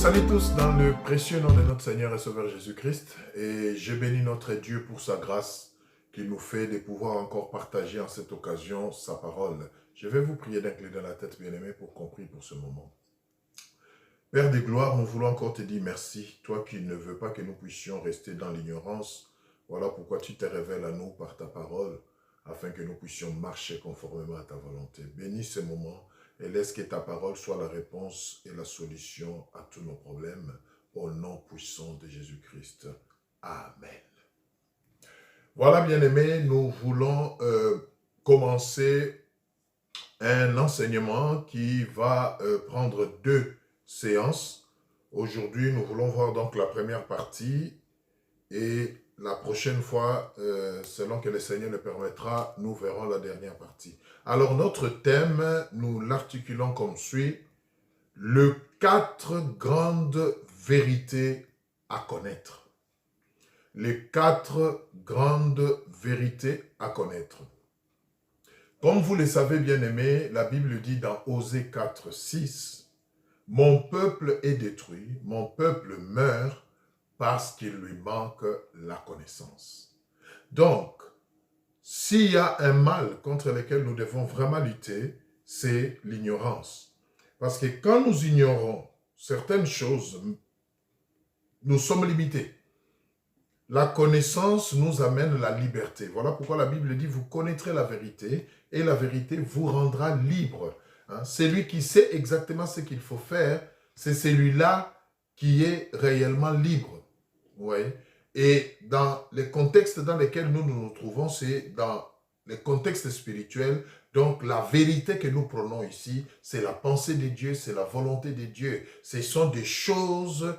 salue tous dans le précieux nom de notre Seigneur et Sauveur Jésus-Christ et je bénis notre Dieu pour sa grâce qu'il nous fait de pouvoir encore partager en cette occasion sa parole. Je vais vous prier d'incliner la tête, bien-aimé, pour qu'on prie pour ce moment. Père des gloires, nous voulons encore te dire merci, toi qui ne veux pas que nous puissions rester dans l'ignorance. Voilà pourquoi tu te révèles à nous par ta parole, afin que nous puissions marcher conformément à ta volonté. Bénis ce moment et laisse que ta parole soit la réponse et la solution à tous nos problèmes, au nom puissant de Jésus-Christ. Amen. Voilà, bien-aimés, nous voulons commencer un enseignement qui va prendre 2 séances. Aujourd'hui, nous voulons voir donc la première partie et la prochaine fois, selon que le Seigneur le permettra, nous verrons la dernière partie. Alors, notre thème, nous l'articulons comme suit: les 4 grandes vérités à connaître. Les 4 grandes vérités à connaître. Comme vous le savez, bien-aimés, la Bible dit dans Osée 4, 6, « Mon peuple est détruit, mon peuple meurt parce qu'il lui manque la connaissance. » Donc, s'il y a un mal contre lequel nous devons vraiment lutter, c'est l'ignorance. Parce que quand nous ignorons certaines choses, nous sommes limités. La connaissance nous amène la liberté. Voilà pourquoi la Bible dit « Vous connaîtrez la vérité et la vérité vous rendra libre. » Celui qui sait exactement ce qu'il faut faire, c'est celui-là qui est réellement libre. Ouais. Et dans les contextes dans lesquels nous nous trouvons, c'est dans les contextes spirituels. Donc la vérité que nous prenons ici, c'est la pensée de Dieu, c'est la volonté de Dieu. Ce sont des choses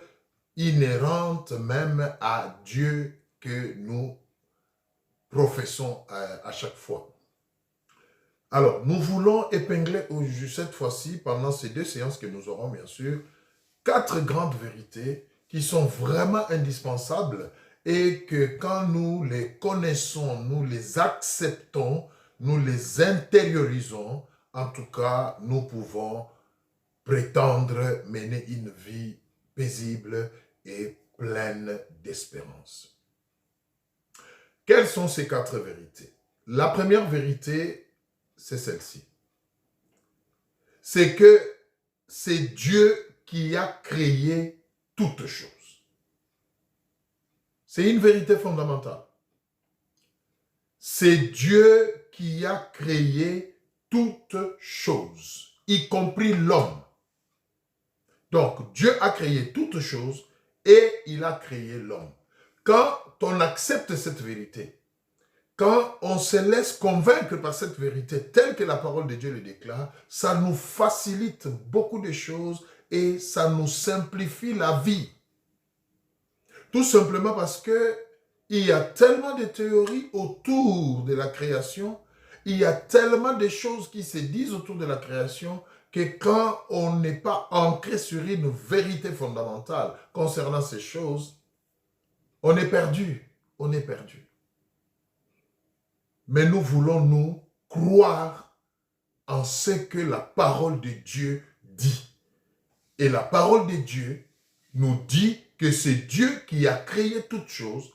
inhérentes même à Dieu que nous professons à chaque fois. Alors, nous voulons épingler cette fois-ci, pendant ces 2 séances que nous aurons bien sûr, 4 grandes vérités qui sont vraiment indispensables et que quand nous les connaissons, nous les acceptons, nous les intériorisons, en tout cas, nous pouvons prétendre mener une vie paisible et pleine d'espérance. Quelles sont ces 4 vérités? La première vérité, c'est celle-ci. C'est que c'est Dieu qui a créé toutes choses. C'est une vérité fondamentale. C'est Dieu qui a créé toutes choses, y compris l'homme. Donc, Dieu a créé toutes choses et il a créé l'homme. Quand on accepte cette vérité, quand on se laisse convaincre par cette vérité telle que la parole de Dieu le déclare, ça nous facilite beaucoup de choses et ça nous simplifie la vie. Tout simplement parce que il y a tellement de théories autour de la création, il y a tellement de choses qui se disent autour de la création que quand on n'est pas ancré sur une vérité fondamentale concernant ces choses, on est perdu, on est perdu. Mais nous voulons nous croire en ce que la parole de Dieu dit. Et la parole de Dieu nous dit que c'est Dieu qui a créé toutes choses,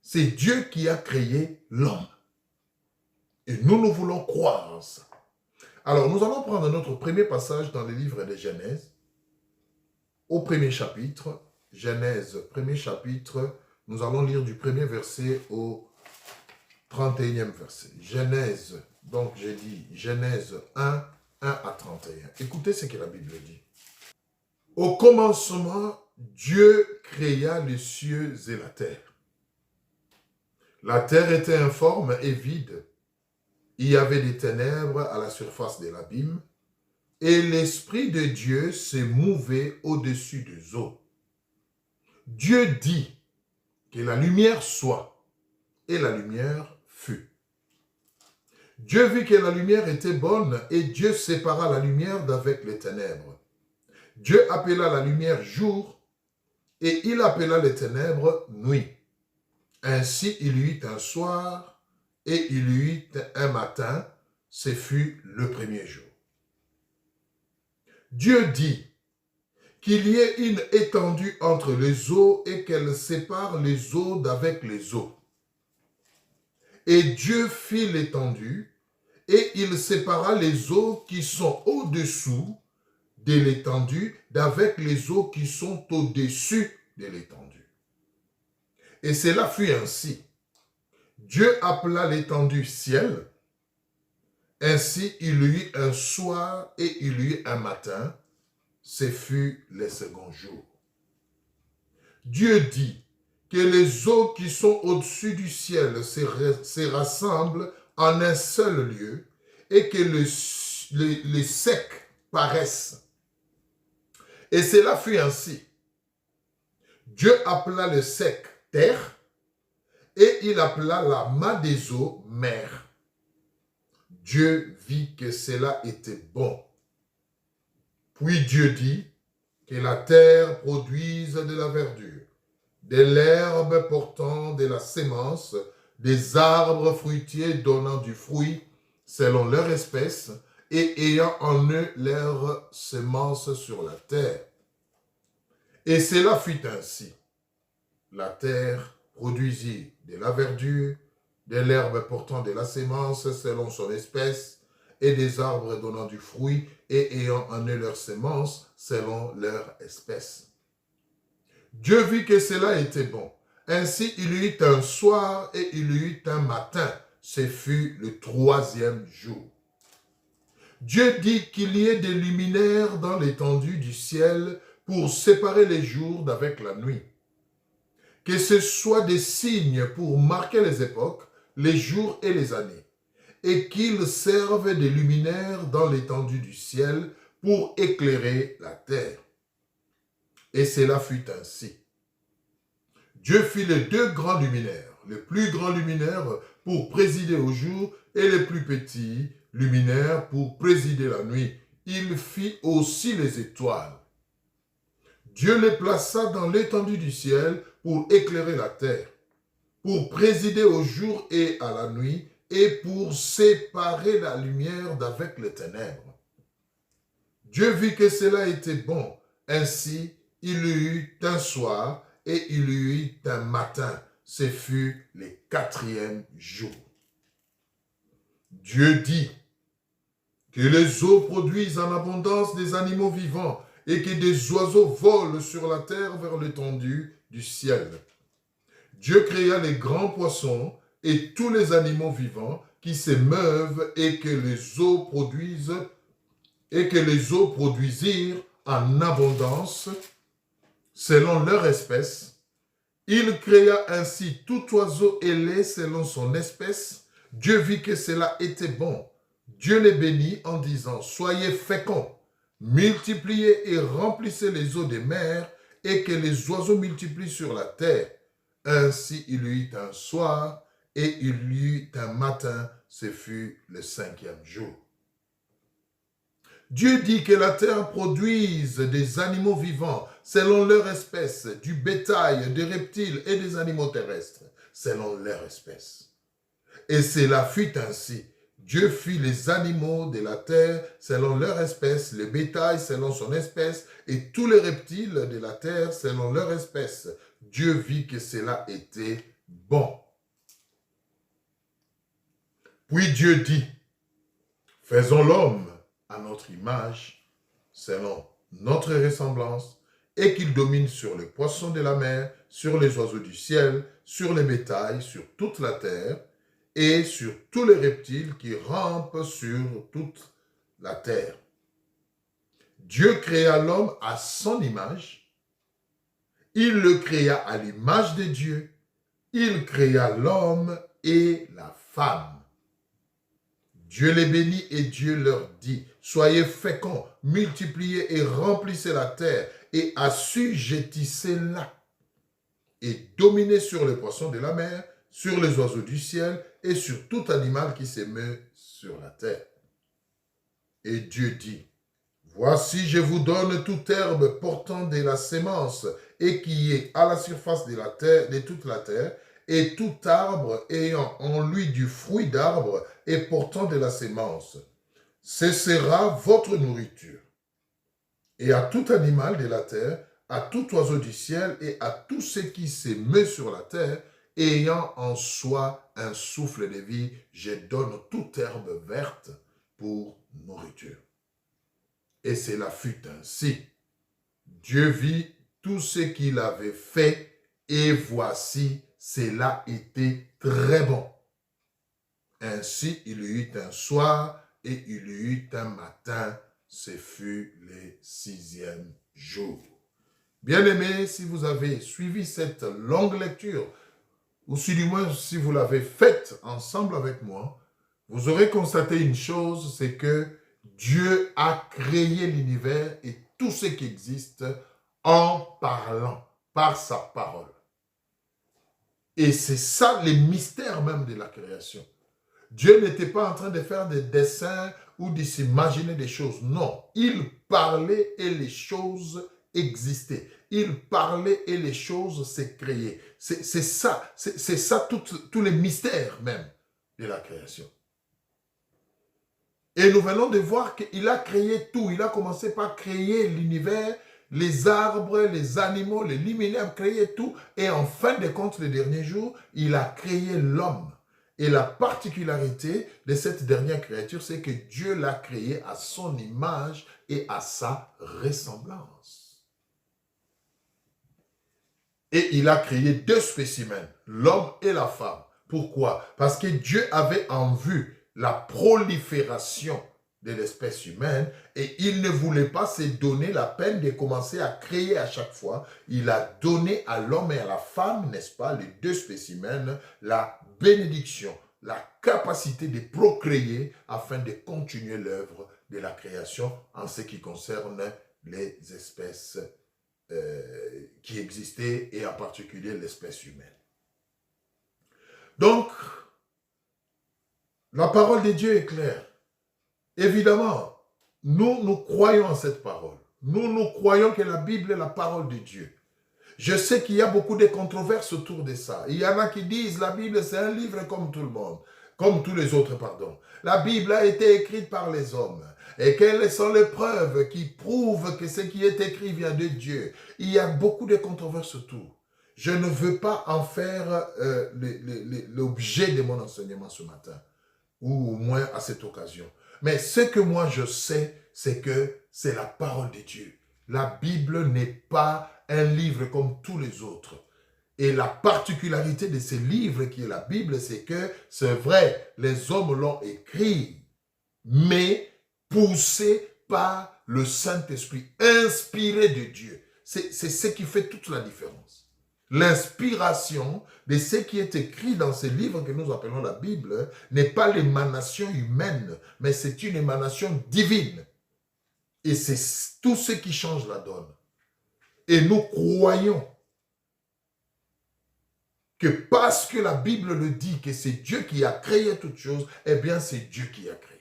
c'est Dieu qui a créé l'homme. Et nous voulons croire en ça. Alors, nous allons prendre notre premier passage dans le livre de Genèse, au premier chapitre. Genèse, premier chapitre, nous allons lire du premier verset au 31e verset. Genèse, donc j'ai dit Genèse 1, 1 à 31. Écoutez ce que la Bible dit. Au commencement, Dieu créa les cieux et la terre. La terre était informe et vide. Il y avait des ténèbres à la surface de l'abîme, et l'Esprit de Dieu se mouvait au-dessus des eaux. Dieu dit que la lumière soit, et la lumière fut. Dieu vit que la lumière était bonne, et Dieu sépara la lumière d'avec les ténèbres. Dieu appela la lumière jour, et il appela les ténèbres nuit. Ainsi il y eut un soir, et il y eut un matin, ce fut le premier jour. Dieu dit qu'il y ait une étendue entre les eaux et qu'elle sépare les eaux d'avec les eaux. Et Dieu fit l'étendue, et il sépara les eaux qui sont au-dessous de l'étendue d'avec les eaux qui sont au-dessus de l'étendue. Et cela fut ainsi. Dieu appela l'étendue ciel. Ainsi il y eut un soir et il y eut un matin. Ce fut le second jour. Dieu dit que les eaux qui sont au-dessus du ciel se rassemblent en un seul lieu et que les secs paraissent. Et cela fut ainsi. Dieu appela le sec terre et il appela la main des eaux mer. Dieu vit que cela était bon. Puis Dieu dit que la terre produise de la verdure, de l'herbe portant de la sémence, des arbres fruitiers donnant du fruit selon leur espèce et ayant en eux leur semence sur la terre. Et cela fut ainsi. La terre produisit de la verdure, de l'herbe portant de la sémence selon son espèce, et des arbres donnant du fruit et ayant en eux leur semence selon leur espèce. Dieu vit que cela était bon. Ainsi il y eut un soir et il y eut un matin. Ce fut le troisième jour. Dieu dit qu'il y ait des luminaires dans l'étendue du ciel pour séparer les jours d'avec la nuit. Que ce soit des signes pour marquer les époques, les jours et les années, et qu'ils servent des luminaires dans l'étendue du ciel pour éclairer la terre. Et cela fut ainsi. Dieu fit les deux grands luminaires, le plus grand luminaire pour présider au jour et le plus petit luminaire pour présider la nuit. Il fit aussi les étoiles. Dieu les plaça dans l'étendue du ciel pour éclairer la terre, pour présider au jour et à la nuit, et pour séparer la lumière d'avec les ténèbres. Dieu vit que cela était bon. Ainsi, il y eut un soir et il y eut un matin. Ce fut le quatrième jour. Dieu dit que les eaux produisent en abondance des animaux vivants et que des oiseaux volent sur la terre vers l'étendue du ciel. Dieu créa les grands poissons et tous les animaux vivants qui se meuvent et que les eaux produisirent en abondance selon leur espèce. Il créa ainsi tout oiseau ailé selon son espèce. Dieu vit que cela était bon. Dieu les bénit en disant, soyez féconds, multipliez et remplissez les eaux des mers et que les oiseaux multiplient sur la terre. Ainsi il y eut un soir et il y eut un matin, ce fut le cinquième jour. Dieu dit que la terre produise des animaux vivants selon leur espèce, du bétail, des reptiles et des animaux terrestres selon leur espèce. Et cela fut ainsi. Dieu fit les animaux de la terre selon leur espèce, le bétail selon son espèce et tous les reptiles de la terre selon leur espèce. Dieu vit que cela était bon. Puis Dieu dit, faisons l'homme à notre image, selon notre ressemblance, et qu'il domine sur les poissons de la mer, sur les oiseaux du ciel, sur les bétails, sur toute la terre, et sur tous les reptiles qui rampent sur toute la terre. Dieu créa l'homme à son image. Il le créa à l'image de Dieu. Il créa l'homme et la femme. Dieu les bénit et Dieu leur dit, soyez féconds, multipliez et remplissez la terre et assujettissez-la et dominez sur les poissons de la mer, sur les oiseaux du ciel et sur tout animal qui se meut sur la terre. Et Dieu dit, voici je vous donne toute herbe portant de la sémence et qui est à la surface de la terre, de toute la terre, et tout arbre ayant en lui du fruit d'arbre et portant de la sémence. Ce sera votre nourriture. et à tout animal de la terre, à tout oiseau du ciel et à tout ce qui se meut sur la terre, ayant en soi un souffle de vie, je donne toute herbe verte pour nourriture. Et cela fut ainsi. Dieu vit tout ce qu'il avait fait, et voici, cela était très bon. Ainsi, il y eut un soir et il y eut un matin, ce fut le 6e jour. Bien-aimés, si vous avez suivi cette longue lecture, ou si du moins si vous l'avez faite ensemble avec moi, vous aurez constaté une chose, c'est que Dieu a créé l'univers et tout ce qui existe en parlant, par sa parole. Et c'est ça les mystères même de la création. Dieu n'était pas en train de faire des dessins ou de s'imaginer des choses. Non, il parlait et les choses existaient. Il parlait et les choses s'est créées. C'est ça, tous les mystères même de la création. Et nous venons de voir qu'il a créé tout. Il a commencé par créer l'univers, les arbres, les animaux, les luminaires, créé tout. Et en fin de compte, le dernier jour, il a créé l'homme. Et la particularité de cette dernière créature, c'est que Dieu l'a créé à son image et à sa ressemblance. Et il a créé 2 spécimens, l'homme et la femme. Pourquoi? Parce que Dieu avait en vue la prolifération de l'espèce humaine et il ne voulait pas se donner la peine de commencer à créer à chaque fois. Il a donné à l'homme et à la femme, n'est-ce pas, les 2 spécimens, la bénédiction, la capacité de procréer afin de continuer l'œuvre de la création en ce qui concerne les espèces qui existaient et en particulier l'espèce humaine. Donc, la parole de Dieu est claire. Évidemment, nous croyons en cette parole. Nous croyons que la Bible est la parole de Dieu. Je sais qu'il y a beaucoup de controverses autour de ça. Il y en a qui disent la Bible c'est un livre comme tout le monde, comme tous les autres, pardon. La Bible a été écrite par les hommes. Et quelles sont les preuves qui prouvent que ce qui est écrit vient de Dieu? Il y a beaucoup de controverses autour. Je ne veux pas en faire l'objet de mon enseignement ce matin, ou au moins à cette occasion. Mais ce que moi je sais, c'est que c'est la parole de Dieu. La Bible n'est pas un livre comme tous les autres. Et la particularité de ce livre qui est la Bible, c'est que, c'est vrai, les hommes l'ont écrit, mais poussé par le Saint-Esprit, inspiré de Dieu. C'est ce qui fait toute la différence. L'inspiration de ce qui est écrit dans ce livre que nous appelons la Bible n'est pas l'émanation humaine, mais c'est une émanation divine. Et c'est tout ce qui change la donne. Et nous croyons que parce que la Bible le dit, que c'est Dieu qui a créé toutes choses, eh bien c'est Dieu qui a créé.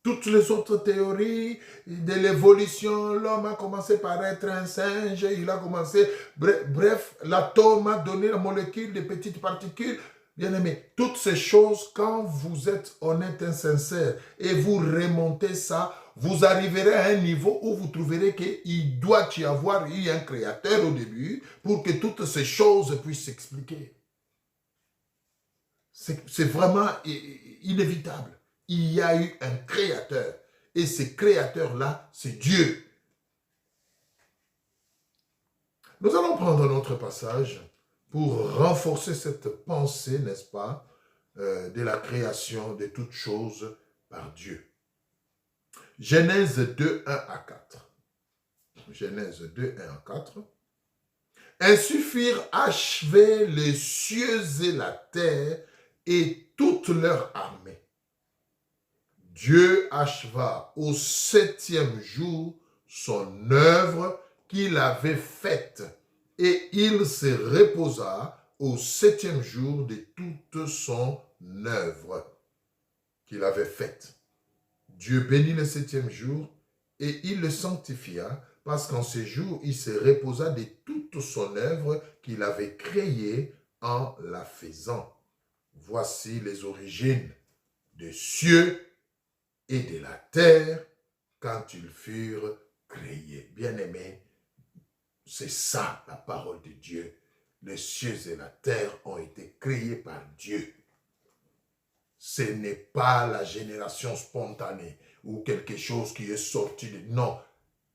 Toutes les autres théories de l'évolution, l'homme a commencé par être un singe, il a commencé, bref, l'atome a donné la molécule, des petites particules. Bien aimé, toutes ces choses, quand vous êtes honnête et sincère et vous remontez ça, vous arriverez à un niveau où vous trouverez qu'il doit y avoir eu un créateur au début pour que toutes ces choses puissent s'expliquer. C'est vraiment inévitable. Il y a eu un créateur. Et ce créateur-là, c'est Dieu. Nous allons prendre notre passage pour renforcer cette pensée, n'est-ce pas, de la création de toutes choses par Dieu. Genèse 2, 1 à 4. Genèse 2, 1 à 4. Ainsi firent achever les cieux et la terre et toute leur armée. Dieu acheva au 7e jour son œuvre qu'il avait faite, et il se reposa au 7e jour de toute son œuvre qu'il avait faite. Dieu bénit le 7e jour et il le sanctifia, parce qu'en ce jour, il se reposa de toute son œuvre qu'il avait créée en la faisant. Voici les origines des cieux et de la terre quand ils furent créé. Bien-aimé, c'est ça la parole de Dieu. Les cieux et la terre ont été créés par Dieu. Ce n'est pas la génération spontanée ou quelque chose qui est sorti de... Non,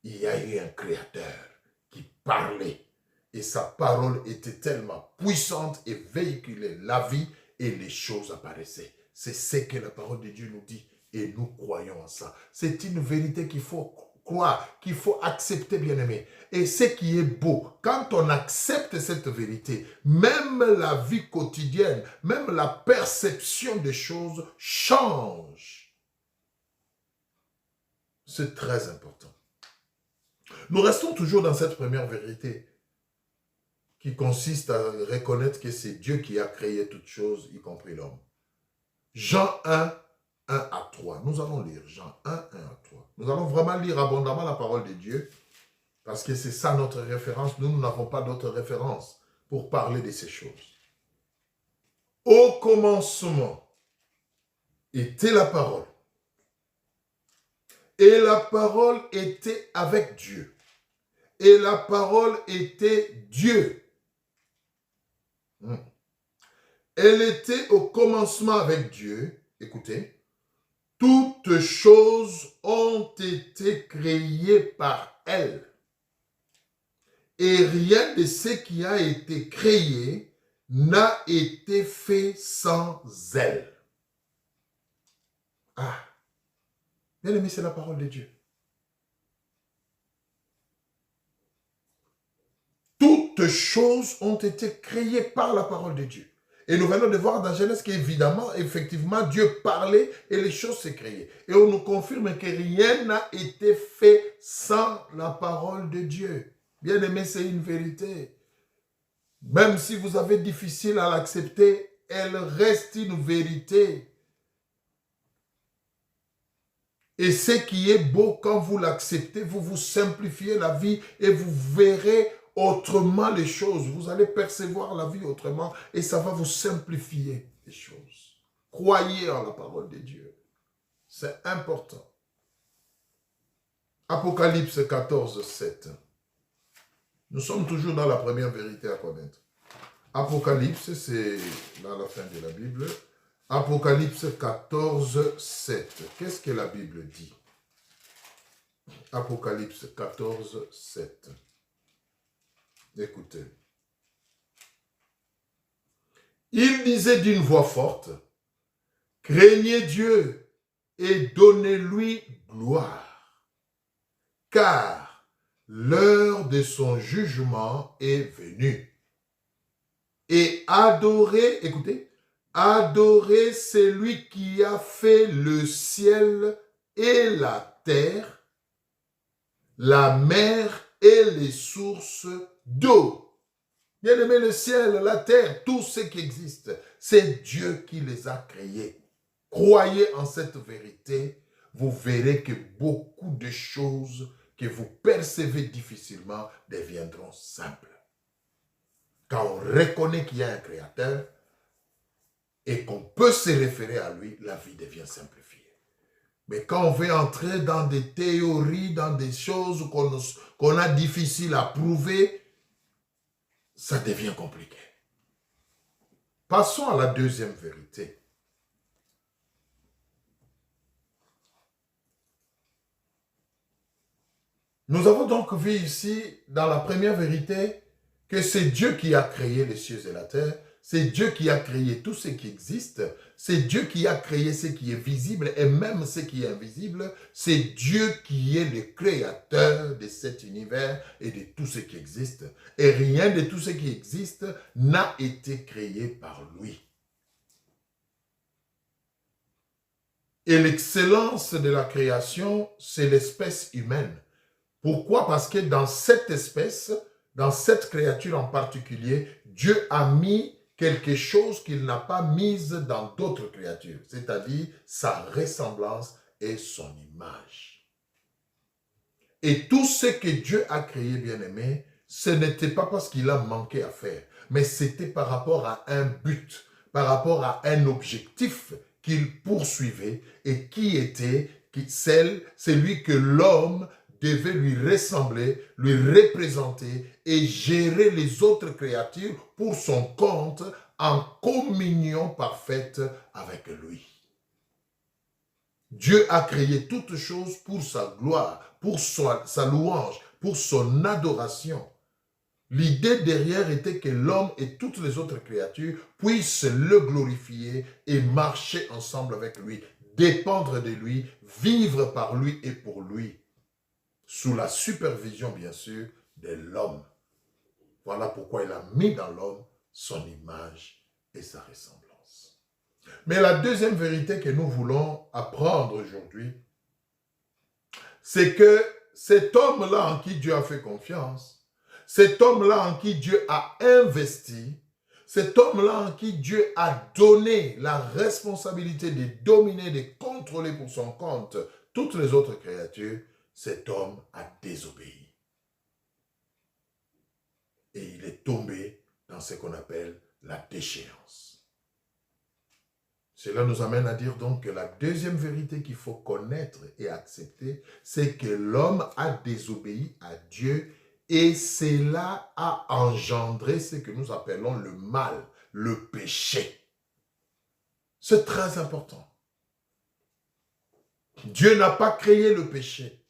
il y a eu un créateur qui parlait. Et sa parole était tellement puissante et véhiculait la vie et les choses apparaissaient. C'est ce que la parole de Dieu nous dit et nous croyons en ça. C'est une vérité qu'il faut croire, qu'il faut accepter, bien-aimé. Et ce qui est beau, quand on accepte cette vérité, même la vie quotidienne, même la perception des choses change. C'est très important. Nous restons toujours dans cette première vérité qui consiste à reconnaître que c'est Dieu qui a créé toutes choses, y compris l'homme. Jean 1, 1 à 3. Nous allons lire Jean 1, 1 à 3. Nous allons vraiment lire abondamment la parole de Dieu parce que c'est ça notre référence. Nous n'avons pas d'autre référence pour parler de ces choses. Au commencement était la parole. Et la parole était avec Dieu. Et la parole était Dieu. Elle était au commencement avec Dieu. Écoutez. Toutes choses ont été créées par elle. Et rien de ce qui a été créé n'a été fait sans elle. Ah, bien aimé, c'est la parole de Dieu. Toutes choses ont été créées par la parole de Dieu. Et nous venons de voir dans Genèse qu'évidemment, effectivement, Dieu parlait et les choses se créaient. Et on nous confirme que rien n'a été fait sans la parole de Dieu. Bien aimé, c'est une vérité. Même si vous avez difficile à l'accepter, elle reste une vérité. Et ce qui est beau, quand vous l'acceptez, vous vous simplifiez la vie et vous verrez autrement les choses. Vous allez percevoir la vie autrement et ça va vous simplifier les choses. Croyez en la parole de Dieu. C'est important. Apocalypse 14, 7. Nous sommes toujours dans la première vérité à connaître. Apocalypse, c'est dans la fin de la Bible. Apocalypse 14, 7. Qu'est-ce que la Bible dit? Apocalypse 14, 7. Écoutez. Il disait d'une voix forte, « Craignez Dieu et donnez-lui gloire, car l'heure de son jugement est venue. Et adorez, écoutez, adorez celui qui a fait le ciel et la terre, la mer et les sources d'eau. » Bien aimé, le ciel, la terre, tout ce qui existe, c'est Dieu qui les a créés. Croyez en cette vérité, vous verrez que beaucoup de choses que vous percevez difficilement deviendront simples. Quand on reconnaît qu'il y a un créateur et qu'on peut se référer à lui, la vie devient simplifiée. Mais quand on veut entrer dans des théories, dans des choses qu'on a difficiles à prouver, ça devient compliqué. Passons à la deuxième vérité. Nous avons donc vu ici, dans la première vérité, que c'est Dieu qui a créé les cieux et la terre, c'est Dieu qui a créé tout ce qui existe, c'est Dieu qui a créé ce qui est visible et même ce qui est invisible, c'est Dieu qui est le créateur de cet univers et de tout ce qui existe. Et rien de tout ce qui existe n'a été créé par lui. Et l'excellence de la création, c'est l'espèce humaine. Pourquoi? Parce que dans cette espèce, dans cette créature en particulier, Dieu a mis quelque chose qu'il n'a pas mise dans d'autres créatures, c'est-à-dire sa ressemblance et son image. Et tout ce que Dieu a créé, bien-aimé, ce n'était pas parce qu'il a manqué à faire, mais c'était par rapport à un but, par rapport à un objectif qu'il poursuivait et qui était celui que l'homme devait lui ressembler, lui représenter et gérer les autres créatures pour son compte en communion parfaite avec lui. Dieu a créé toutes choses pour sa gloire, pour sa louange, pour son adoration. L'idée derrière était que l'homme et toutes les autres créatures puissent le glorifier et marcher ensemble avec lui, dépendre de lui, vivre par lui et pour lui, sous la supervision, bien sûr, de l'homme. Voilà pourquoi il a mis dans l'homme son image et sa ressemblance. Mais la deuxième vérité que nous voulons apprendre aujourd'hui, c'est que cet homme-là en qui Dieu a fait confiance, cet homme-là en qui Dieu a investi, cet homme-là en qui Dieu a donné la responsabilité de dominer, de contrôler pour son compte toutes les autres créatures, cet homme a désobéi. Et il est tombé dans ce qu'on appelle la déchéance. Cela nous amène à dire donc que la deuxième vérité qu'il faut connaître et accepter, c'est que l'homme a désobéi à Dieu et cela a engendré ce que nous appelons le mal, le péché. C'est très important. Dieu n'a pas créé le péché.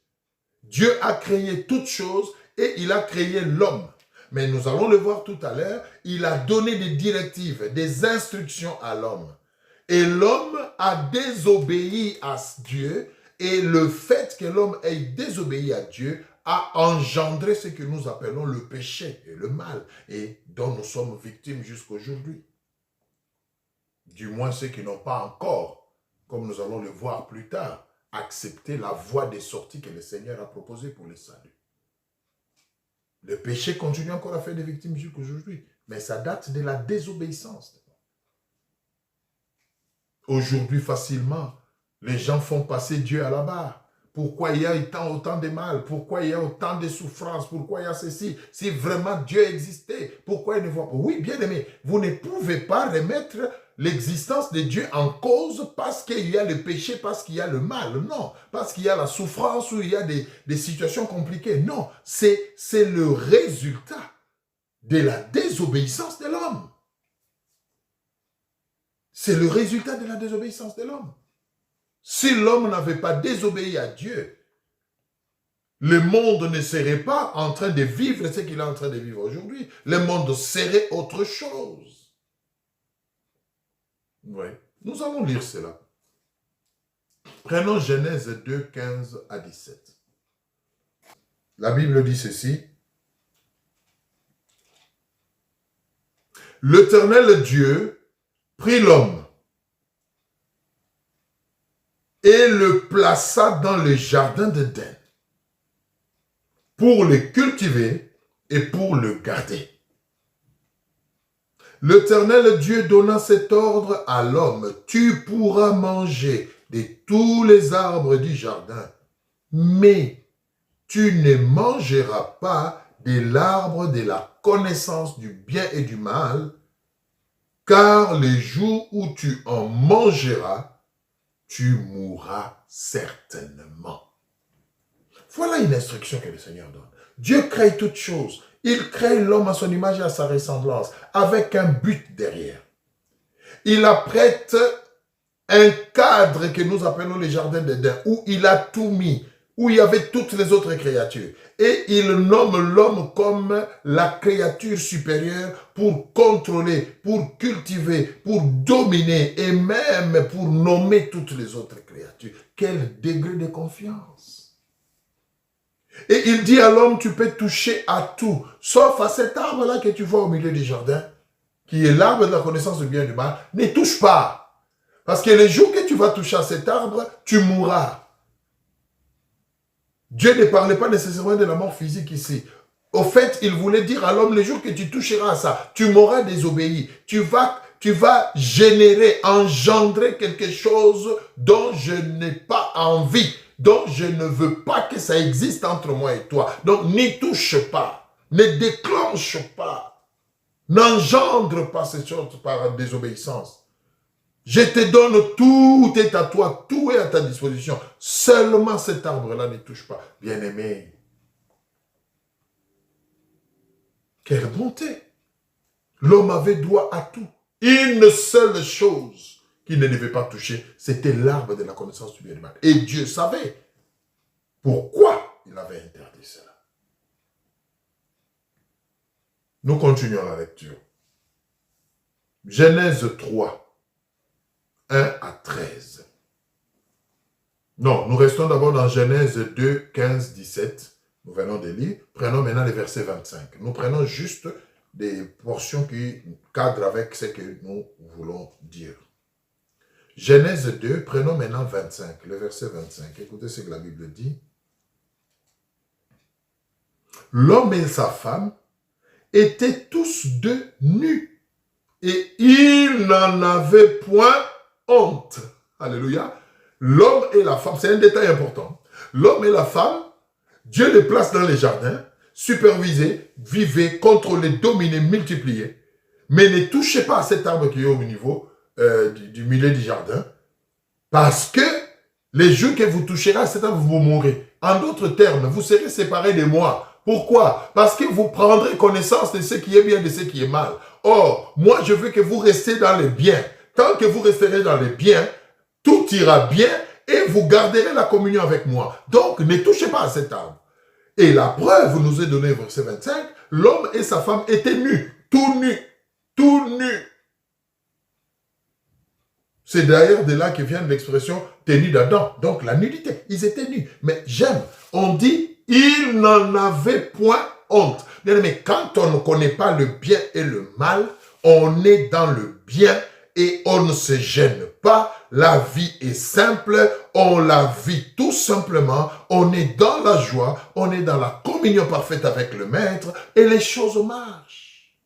Dieu a créé toutes choses et il a créé l'homme. Mais nous allons le voir tout à l'heure, il a donné des directives, des instructions à l'homme. Et l'homme a désobéi à Dieu et le fait que l'homme ait désobéi à Dieu a engendré ce que nous appelons le péché et le mal et dont nous sommes victimes jusqu'aujourd'hui. Du moins ceux qui n'ont pas encore, comme nous allons le voir plus tard, accepté la voie des sorties que le Seigneur a proposée pour le salut. Le péché continue encore à faire des victimes jusqu'aujourd'hui, mais ça date de la désobéissance. Aujourd'hui, facilement, les gens font passer Dieu à la barre. Pourquoi il y a autant de mal? Pourquoi il y a autant de souffrances? Pourquoi il y a ceci? Si vraiment Dieu existait, pourquoi il ne voit pas? Oui, bien aimé, vous ne pouvez pas remettre l'existence de Dieu en cause parce qu'il y a le péché, parce qu'il y a le mal. Non, parce qu'il y a la souffrance ou il y a des situations compliquées. Non, c'est le résultat de la désobéissance de l'homme. C'est le résultat de la désobéissance de l'homme. Si l'homme n'avait pas désobéi à Dieu, le monde ne serait pas en train de vivre ce qu'il est en train de vivre aujourd'hui. Le monde serait autre chose. Oui, nous allons lire cela. Prenons Genèse 2, 15 à 17. La Bible dit ceci. L'Éternel Dieu prit l'homme et le plaça dans le jardin d'Éden pour le cultiver et pour le garder. L'Éternel Dieu donna cet ordre à l'homme: tu pourras manger de tous les arbres du jardin, mais tu ne mangeras pas de l'arbre de la connaissance du bien et du mal, car le jour où tu en mangeras, tu mourras certainement. Voilà une instruction que le Seigneur donne. Dieu crée toutes choses. Il crée l'homme à son image et à sa ressemblance, avec un but derrière. Il apprête un cadre que nous appelons le jardin d'Éden, où il a tout mis, où il y avait toutes les autres créatures. Et il nomme l'homme comme la créature supérieure pour contrôler, pour cultiver, pour dominer et même pour nommer toutes les autres créatures. Quel degré de confiance! Et il dit à l'homme: tu peux toucher à tout, sauf à cet arbre-là que tu vois au milieu du jardin, qui est l'arbre de la connaissance du bien et du mal. Ne touche pas. Parce que le jour que tu vas toucher à cet arbre, tu mourras. Dieu ne parlait pas nécessairement de la mort physique ici. Au fait, il voulait dire à l'homme: le jour que tu toucheras à ça, tu m'auras désobéi. Tu vas générer, engendrer quelque chose dont je n'ai pas envie, dont je ne veux pas que ça existe entre moi et toi. Donc, n'y touche pas, ne déclenche pas, n'engendre pas ces choses par désobéissance. Je te donne tout est à toi, tout est à ta disposition. Seulement cet arbre-là ne touche pas. Bien-aimé, quelle bonté! L'homme avait droit à tout. Une seule chose qu'il ne devait pas toucher, c'était l'arbre de la connaissance du bien et du mal. Et Dieu savait pourquoi il avait interdit cela. Nous continuons la lecture. Genèse 3, 1 à 13. Non, nous restons d'abord dans Genèse 2, 15, 17. Nous venons de lire. Prenons maintenant les versets 25. Nous prenons juste des portions qui cadrent avec ce que nous voulons dire. Genèse 2, prenons maintenant 25, le verset 25. Écoutez ce que la Bible dit. L'homme et sa femme étaient tous deux nus et ils n'en avaient point honte. Alléluia. L'homme et la femme, c'est un détail important. L'homme et la femme, Dieu les place dans les jardins, supervisez, vivez, contrôlez, dominez, multipliez, mais ne touchez pas à cet arbre qui est au niveau du milieu du jardin, parce que les jours que vous toucherez à cet arbre, vous mourrez. En d'autres termes, vous serez séparés de moi. Pourquoi? Parce que vous prendrez connaissance de ce qui est bien et de ce qui est mal. Or, moi, je veux que vous restiez dans les biens. Tant que vous resterez dans les biens, tout ira bien et vous garderez la communion avec moi. Donc, ne touchez pas à cet arbre. Et la preuve nous est donnée, verset 25, l'homme et sa femme étaient nus, tout nus, tout nus. C'est d'ailleurs de là que vient l'expression tenue d'Adam. Donc la nudité, ils étaient nus. Mais j'aime, on dit, ils n'en avaient point honte. Mais quand on ne connaît pas le bien et le mal, on est dans le bien et on ne se gêne pas. La vie est simple, on la vit tout simplement, on est dans la joie, on est dans la communion parfaite avec le Maître et les choses marchent.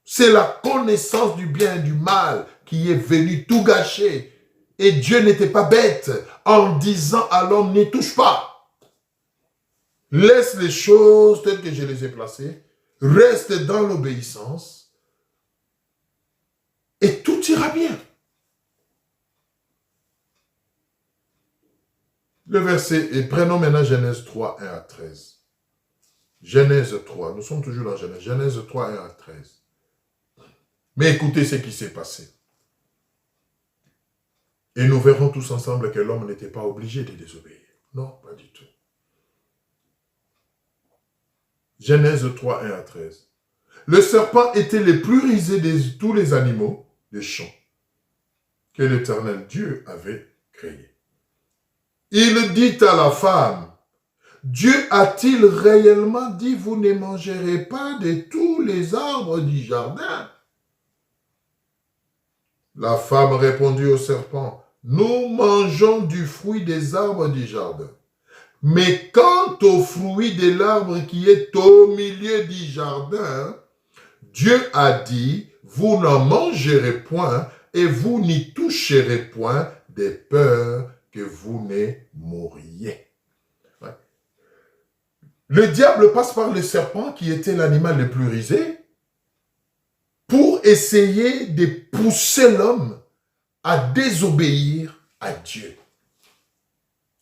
C'est la connaissance du bien et du mal qui est venue tout gâcher. Et Dieu n'était pas bête en disant à l'homme, n'y touche pas. Laisse les choses telles que je les ai placées, reste dans l'obéissance et tout ira bien. Le verset, et prenons maintenant Genèse 3, 1 à 13. Genèse 3, nous sommes toujours dans Genèse. Genèse 3, 1 à 13. Mais écoutez ce qui s'est passé. Et nous verrons tous ensemble que l'homme n'était pas obligé de désobéir. Non, pas du tout. Genèse 3, 1 à 13. Le serpent était le plus rusé de tous les animaux des champs que l'Éternel Dieu avait créés. Il dit à la femme, Dieu a-t-il réellement dit, vous ne mangerez pas de tous les arbres du jardin? La femme répondit au serpent, nous mangeons du fruit des arbres du jardin. Mais quant au fruit de l'arbre qui est au milieu du jardin, Dieu a dit, vous n'en mangerez point et vous n'y toucherez point de peur que vous ne mouriez. Ouais. Le diable passe par le serpent qui était l'animal le plus rusé pour essayer de pousser l'homme à désobéir à Dieu.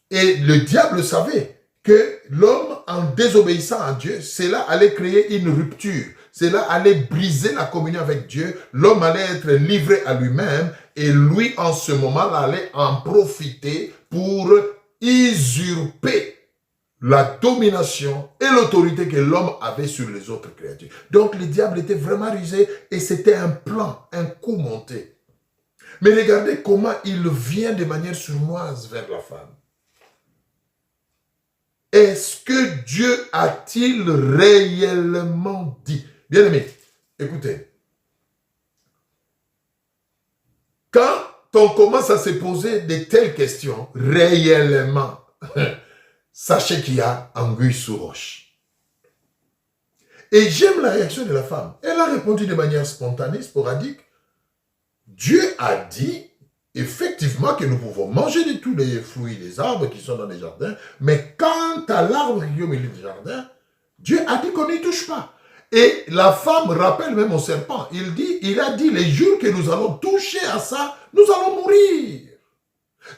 Et le diable savait que l'homme, en désobéissant à Dieu, cela allait créer une rupture. Cela allait briser la communion avec Dieu. L'homme allait être livré à lui-même et lui, en ce moment-là, allait en profiter pour usurper la domination et l'autorité que l'homme avait sur les autres créatures. Donc le diable était vraiment rusé et c'était un plan, un coup monté. Mais regardez comment il vient de manière sournoise vers la femme. Est-ce que Dieu a-t-il réellement dit? Bien-aimé, écoutez. Quand on commence à se poser de telles questions, réellement, sachez qu'il y a anguille sous roche. Et j'aime la réaction de la femme. Elle a répondu de manière spontanée, sporadique. Dieu a dit, effectivement, que nous pouvons manger de tous les fruits des arbres qui sont dans les jardins, mais quant à l'arbre qui est au milieu du jardin, Dieu a dit qu'on n'y touche pas. Et la femme rappelle même au serpent, il a dit, les jours que nous allons toucher à ça, nous allons mourir.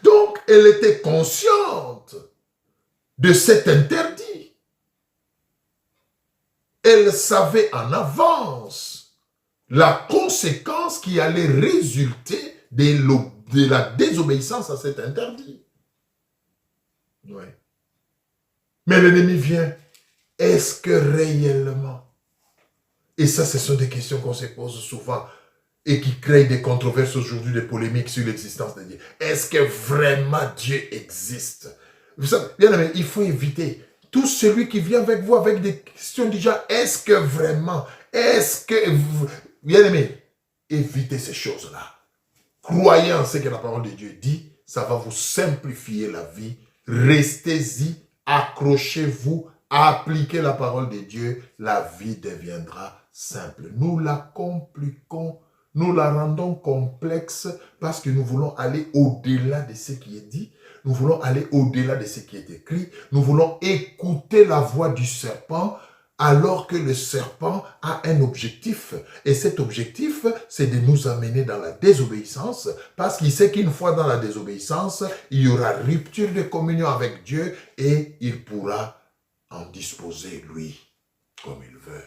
Donc, elle était consciente de cet interdit. Elle savait en avance la conséquence qui allait résulter de la désobéissance à cet interdit. Ouais. Mais l'ennemi vient. Est-ce que réellement? Et ça, ce sont des questions qu'on se pose souvent et qui créent des controverses aujourd'hui, des polémiques sur l'existence de Dieu. Est-ce que vraiment Dieu existe? Vous savez, bien aimé, il faut éviter tout celui qui vient avec vous avec des questions du genre, est-ce que vraiment, est-ce que, bien aimé, évitez ces choses-là. Croyez en ce que la parole de Dieu dit, ça va vous simplifier la vie. Restez-y, accrochez-vous, appliquez la parole de Dieu, la vie deviendra simple. Nous la compliquons, nous la rendons complexe parce que nous voulons aller au-delà de ce qui est dit, nous voulons aller au-delà de ce qui est écrit, nous voulons écouter la voix du serpent alors que le serpent a un objectif. Et cet objectif, c'est de nous amener dans la désobéissance parce qu'il sait qu'une fois dans la désobéissance, il y aura rupture de communion avec Dieu et il pourra en disposer, lui, comme il veut.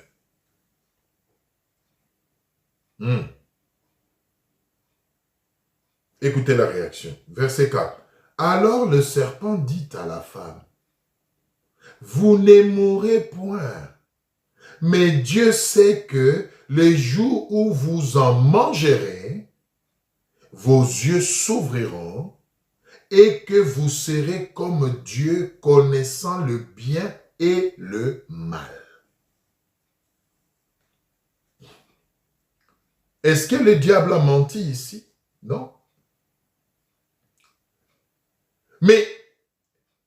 Écoutez la réaction. Verset 4. Alors le serpent dit à la femme, vous ne mourrez point, mais Dieu sait que les jours où vous en mangerez, vos yeux s'ouvriront et que vous serez comme Dieu, connaissant le bien et le mal. Est-ce que le diable a menti ici? Non. Mais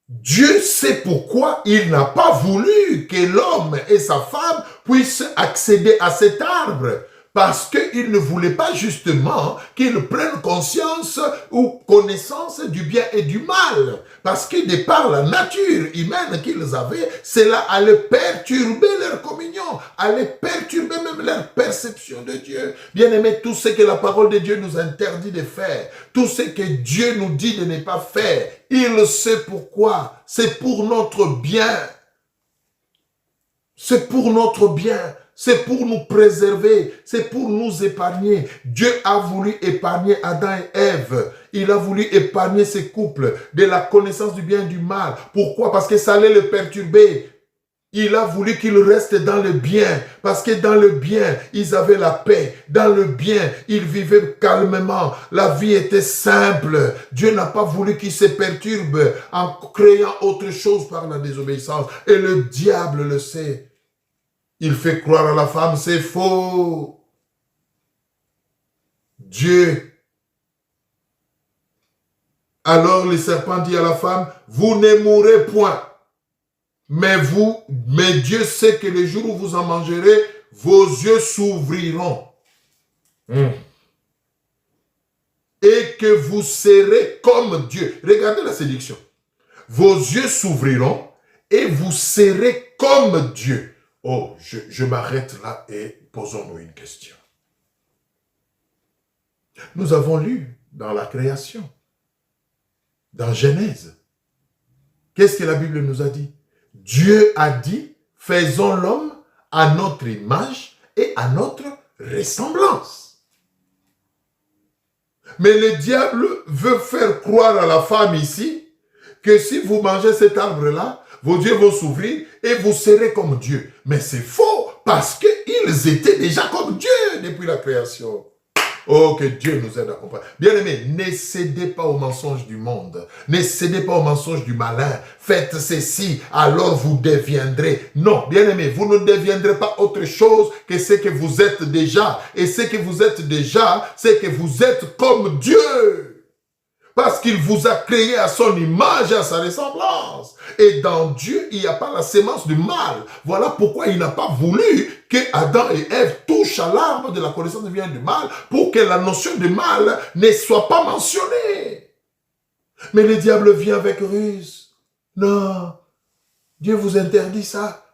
Dieu sait pourquoi il n'a pas voulu que l'homme et sa femme puissent accéder à cet arbre. Parce qu'il ne voulait pas justement qu'ils prennent conscience ou connaissance du bien et du mal. Parce que de par la nature humaine qu'ils avaient, cela allait perturber leur communion, allait perturber même leur perception de Dieu. Bien aimé, tout ce que la parole de Dieu nous interdit de faire, tout ce que Dieu nous dit de ne pas faire, il sait pourquoi. C'est pour notre bien. C'est pour notre bien. C'est pour nous préserver, c'est pour nous épargner. Dieu a voulu épargner Adam et Ève. Il a voulu épargner ces couples de la connaissance du bien et du mal. Pourquoi? Parce que ça allait le perturber. Il a voulu qu'ils restent dans le bien, parce que dans le bien, ils avaient la paix. Dans le bien, ils vivaient calmement. La vie était simple. Dieu n'a pas voulu qu'ils se perturbent en créant autre chose par la désobéissance. Et le diable le sait. Il fait croire à la femme, c'est faux. Dieu. Alors le serpent dit à la femme, vous ne mourrez point. Mais Dieu sait que le jour où vous en mangerez, vos yeux s'ouvriront. Et que vous serez comme Dieu. Regardez la séduction. Vos yeux s'ouvriront et vous serez comme Dieu. Oh, je m'arrête là et posons-nous une question. Nous avons lu dans la création, dans Genèse. Qu'est-ce que la Bible nous a dit? Dieu a dit, faisons l'homme à notre image et à notre ressemblance. Mais le diable veut faire croire à la femme ici que si vous mangez cet arbre-là, vos yeux vont s'ouvrir et vous serez comme Dieu. Mais c'est faux, parce qu'ils étaient déjà comme Dieu depuis la création. Oh, que Dieu nous aide à comprendre. Bien-aimés, ne cédez pas aux mensonges du monde. Ne cédez pas aux mensonges du malin. Faites ceci, alors vous deviendrez. Non, bien-aimés, vous ne deviendrez pas autre chose que ce que vous êtes déjà. Et ce que vous êtes déjà, c'est que vous êtes comme Dieu. Parce qu'il vous a créé à son image et à sa ressemblance. Et dans Dieu, il n'y a pas la sémence du mal. Voilà pourquoi il n'a pas voulu que Adam et Ève touchent à l'arbre de la connaissance du bien et du mal pour que la notion de mal ne soit pas mentionnée. Mais le diable vient avec ruse. Non, Dieu vous interdit ça.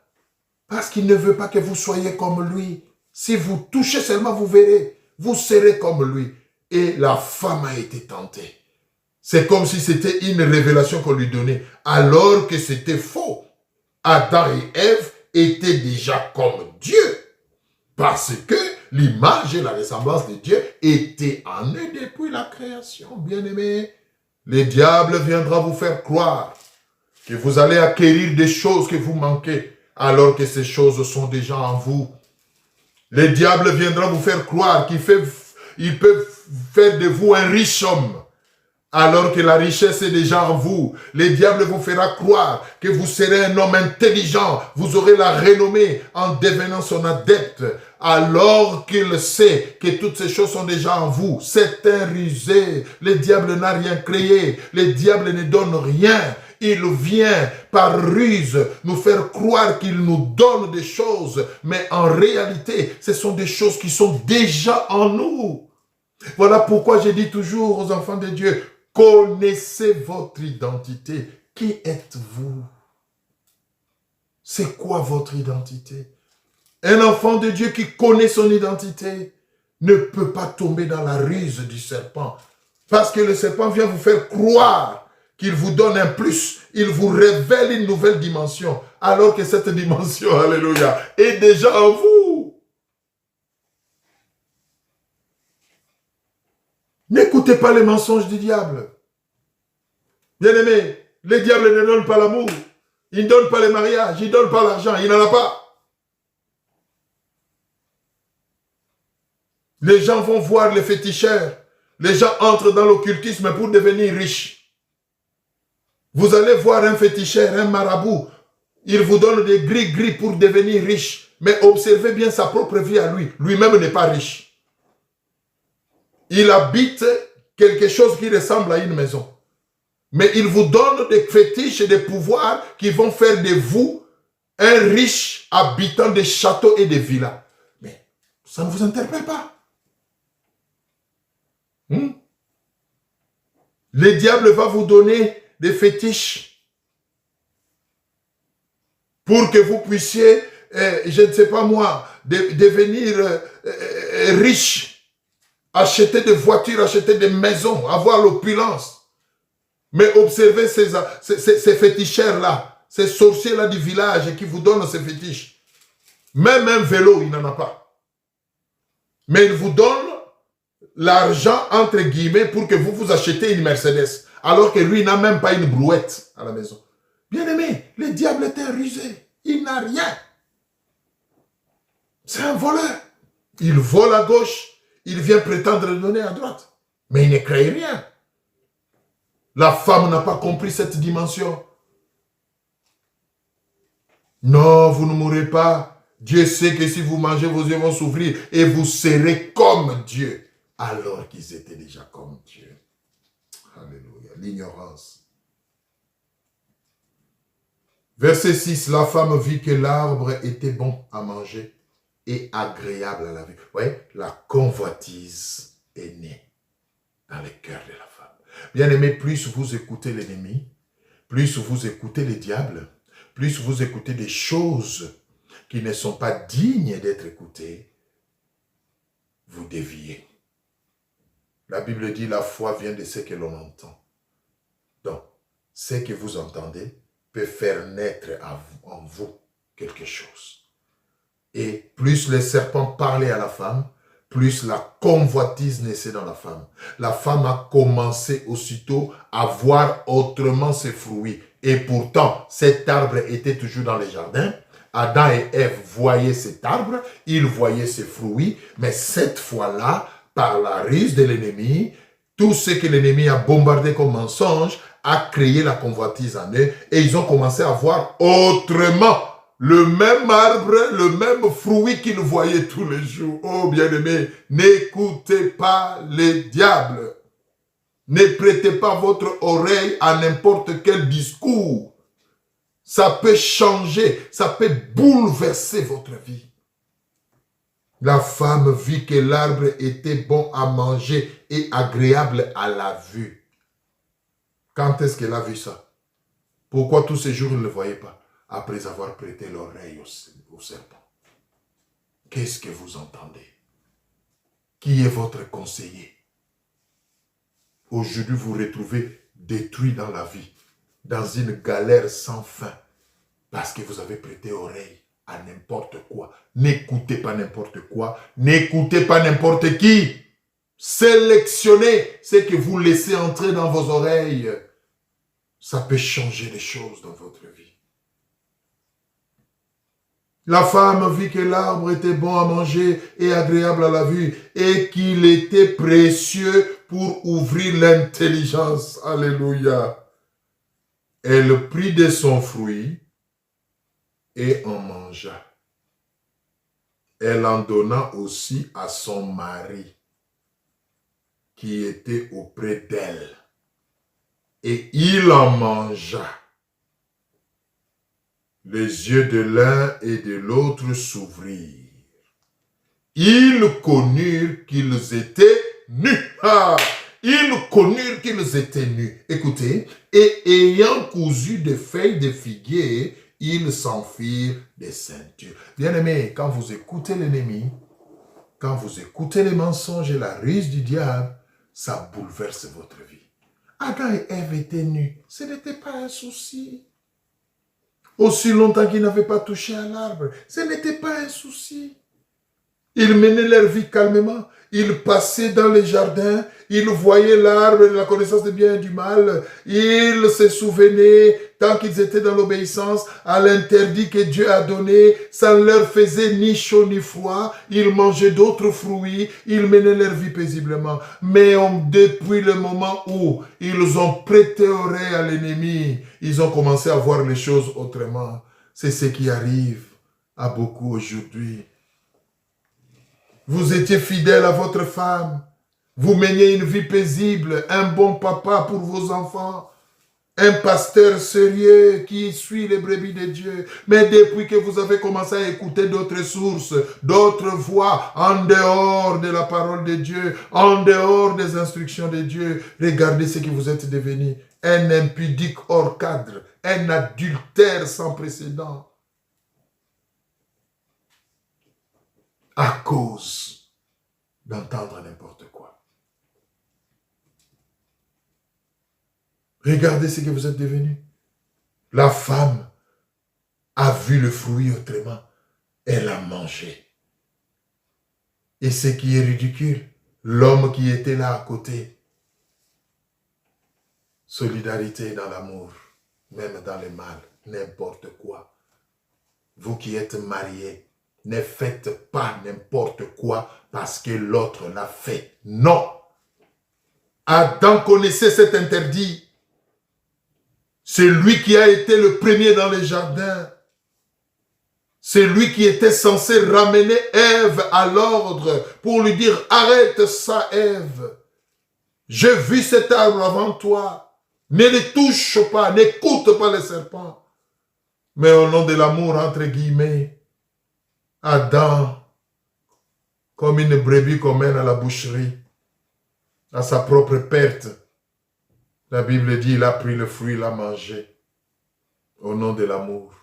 Parce qu'il ne veut pas que vous soyez comme lui. Si vous touchez seulement, vous verrez. Vous serez comme lui. Et la femme a été tentée. C'est comme si c'était une révélation qu'on lui donnait, alors que c'était faux. Adam et Ève étaient déjà comme Dieu. Parce que l'image et la ressemblance de Dieu étaient en eux depuis la création. Bien-aimés, le diable viendra vous faire croire que vous allez acquérir des choses que vous manquez, alors que ces choses sont déjà en vous. Le diable viendra vous faire croire qu'il peut faire de vous un riche homme, alors que la richesse est déjà en vous. Le diable vous fera croire que vous serez un homme intelligent, vous aurez la renommée en devenant son adepte, alors qu'il sait que toutes ces choses sont déjà en vous. C'est un rusé. Le diable n'a rien créé. Le diable ne donne rien. Il vient par ruse nous faire croire qu'il nous donne des choses, mais en réalité, ce sont des choses qui sont déjà en nous. Voilà pourquoi je dis toujours aux enfants de Dieu, connaissez votre identité. Qui êtes-vous? C'est quoi votre identité? Un enfant de Dieu qui connaît son identité ne peut pas tomber dans la ruse du serpent. Parce que le serpent vient vous faire croire qu'il vous donne un plus. Il vous révèle une nouvelle dimension. Alors que cette dimension, alléluia, est déjà en vous. N'écoutez pas les mensonges du diable. Bien-aimé, le diable ne donne pas l'amour. Il ne donne pas les mariages. Il ne donne pas l'argent. Il n'en a pas. Les gens vont voir les féticheurs. Les gens entrent dans l'occultisme pour devenir riches. Vous allez voir un féticheur, un marabout. Il vous donne des gris-gris pour devenir riche. Mais observez bien sa propre vie à lui. Lui-même n'est pas riche. Il habite quelque chose qui ressemble à une maison. Mais il vous donne des fétiches et des pouvoirs qui vont faire de vous un riche habitant des châteaux et des villas. Mais ça ne vous interpelle pas. Le diable va vous donner des fétiches pour que vous puissiez, je ne sais pas moi, devenir riche, acheter des voitures, acheter des maisons, avoir l'opulence. Mais observez ces féticheurs-là, ces sorciers-là du village qui vous donnent ces fétiches. Même un vélo, il n'en a pas. Mais il vous donne l'argent, entre guillemets, pour que vous achetiez une Mercedes, alors que lui n'a même pas une brouette à la maison. Bien-aimé, le diable est un rusé. Il n'a rien. C'est un voleur. Il vole à gauche, il vient prétendre le donner à droite. Mais il ne crée rien. La femme n'a pas compris cette dimension. Non, vous ne mourrez pas. Dieu sait que si vous mangez, vos yeux vont s'ouvrir et vous serez comme Dieu. Alors qu'ils étaient déjà comme Dieu. Alléluia. L'ignorance. Verset 6. La femme vit que l'arbre était bon à manger et agréable à la vue. Vous voyez, la convoitise est née dans le cœur de la femme. Bien-aimé, plus vous écoutez l'ennemi, plus vous écoutez le diable, plus vous écoutez des choses qui ne sont pas dignes d'être écoutées, vous déviez. La Bible dit la foi vient de ce que l'on entend. Donc, ce que vous entendez peut faire naître en vous quelque chose. Et plus le serpent parlait à la femme, plus la convoitise naissait dans la femme. La femme a commencé aussitôt à voir autrement ses fruits. Et pourtant, cet arbre était toujours dans les jardins. Adam et Ève voyaient cet arbre, ils voyaient ses fruits, mais cette fois-là, par la ruse de l'ennemi, tout ce que l'ennemi a bombardé comme mensonge a créé la convoitise en eux et ils ont commencé à voir autrement le même arbre, le même fruit qu'ils voyaient tous les jours. Oh bien-aimés, n'écoutez pas les diables. Ne prêtez pas votre oreille à n'importe quel discours. Ça peut changer, ça peut bouleverser votre vie. La femme vit que l'arbre était bon à manger et agréable à la vue. Quand est-ce qu'elle a vu ça? Pourquoi tous ces jours, elle ne le voyait pas? après avoir prêté l'oreille au serpent. Qu'est-ce que vous entendez? Qui est votre conseiller? Aujourd'hui, vous vous retrouvez détruit dans la vie, dans une galère sans fin, parce que vous avez prêté oreille à n'importe quoi. N'écoutez pas n'importe quoi, n'écoutez pas n'importe qui. Sélectionnez ce que vous laissez entrer dans vos oreilles. Ça peut changer les choses dans votre vie. La femme vit que l'arbre était bon à manger et agréable à la vue et qu'il était précieux pour ouvrir l'intelligence. Alléluia. Elle prit de son fruit et en mangea. Elle en donna aussi à son mari qui était auprès d'elle. Et il en mangea. Les yeux de l'un et de l'autre s'ouvrirent. Ils connurent qu'ils étaient nus. Ah! Ils connurent qu'ils étaient nus. Écoutez, et ayant cousu des feuilles de figuier, ils s'enfirent des ceintures. Bien-aimés, quand vous écoutez l'ennemi, quand vous écoutez les mensonges et la ruse du diable, ça bouleverse votre vie. Adam et Ève étaient nus. Ce n'était pas un souci. Aussi longtemps qu'ils n'avaient pas touché à l'arbre, ce n'était pas un souci. Ils menaient leur vie calmement. Ils passaient dans les jardins. Ils voyaient l'arbre de la connaissance du bien et du mal. Ils se souvenaient, tant qu'ils étaient dans l'obéissance, à l'interdit que Dieu a donné. Ça ne leur faisait ni chaud ni froid. Ils mangeaient d'autres fruits. Ils menaient leur vie paisiblement. Mais depuis le moment où ils ont prêté oreille à l'ennemi, ils ont commencé à voir les choses autrement. C'est ce qui arrive à beaucoup aujourd'hui. Vous étiez fidèle à votre femme. Vous meniez une vie paisible, un bon papa pour vos enfants, un pasteur sérieux qui suit les brebis de Dieu. Mais depuis que vous avez commencé à écouter d'autres sources, d'autres voix en dehors de la parole de Dieu, en dehors des instructions de Dieu, regardez ce que vous êtes devenu. Un impudique hors cadre, un adultère sans précédent. À cause d'entendre n'importe quoi. Regardez ce que vous êtes devenu. La femme a vu le fruit autrement. Elle a mangé. Et ce qui est ridicule, l'homme qui était là à côté. Solidarité dans l'amour, même dans le mal, n'importe quoi. Vous qui êtes mariés, ne faites pas n'importe quoi parce que l'autre l'a fait. Non. Adam connaissait cet interdit. C'est lui qui a été le premier dans les jardins. C'est lui qui était censé ramener Ève à l'ordre pour lui dire « Arrête ça, Ève. J'ai vu cet arbre avant toi. Ne le touche pas, n'écoute pas le serpent. » Mais au nom de l'amour, entre guillemets, Adam, comme une brebis qu'on mène à la boucherie, à sa propre perte, la Bible dit, il a pris le fruit, il l'a mangé, au nom de l'amour.